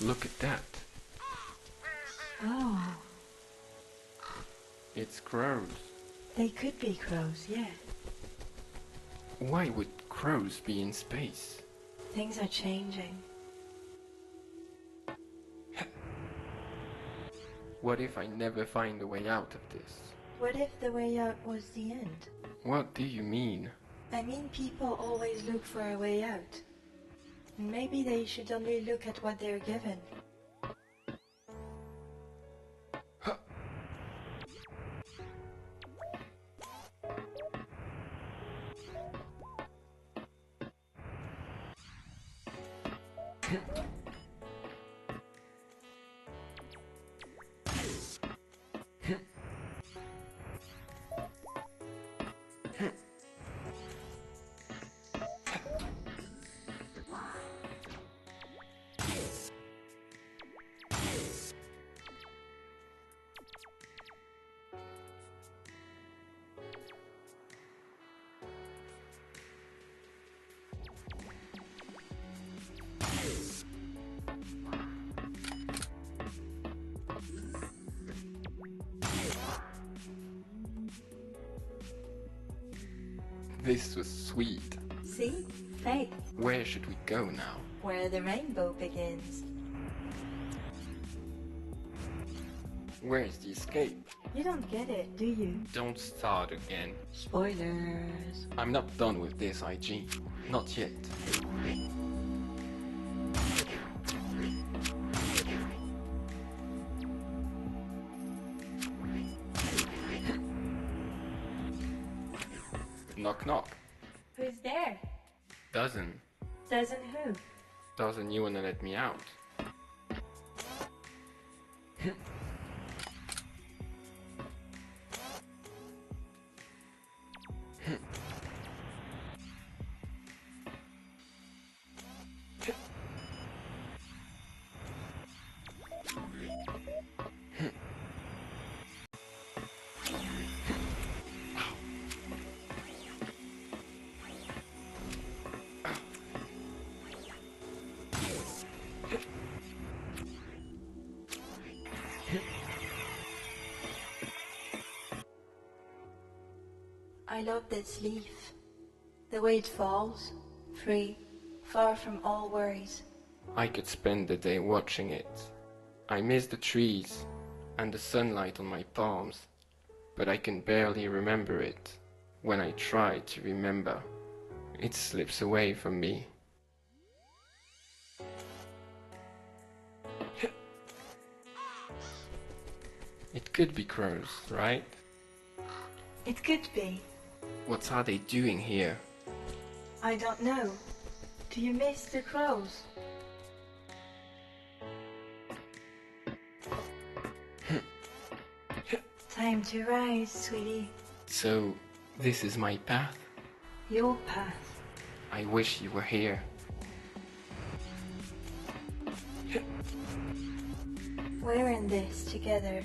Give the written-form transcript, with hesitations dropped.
Look at that. Oh, It's crows. they could be crows, yeah. Why would crows be in space? Things are changing. What if I never find a way out of this? What if the way out was the end? What do you mean? I mean, people always look for a way out. Maybe they should only look at what they're given. Huh. This was sweet. See? Faith. Where should we go now? Where the rainbow begins. Where's the escape? You don't get it, do you? Don't start again. Spoilers. I'm not done with this, IG. Not yet. Knock knock. Who's there? Doesn't. Doesn't who? Doesn't you wanna let me out? I love this leaf. The way it falls, free, far from all worries. I could spend the day watching it. I miss the trees and the sunlight on my palms, but I can barely remember it. When I try to remember, it slips away from me. It could be crows, right? It could be. What are they doing here? I don't know. Do you miss the crows? Time to rise, sweetie. So, this is my path? Your path. I wish you were here. We're in this together.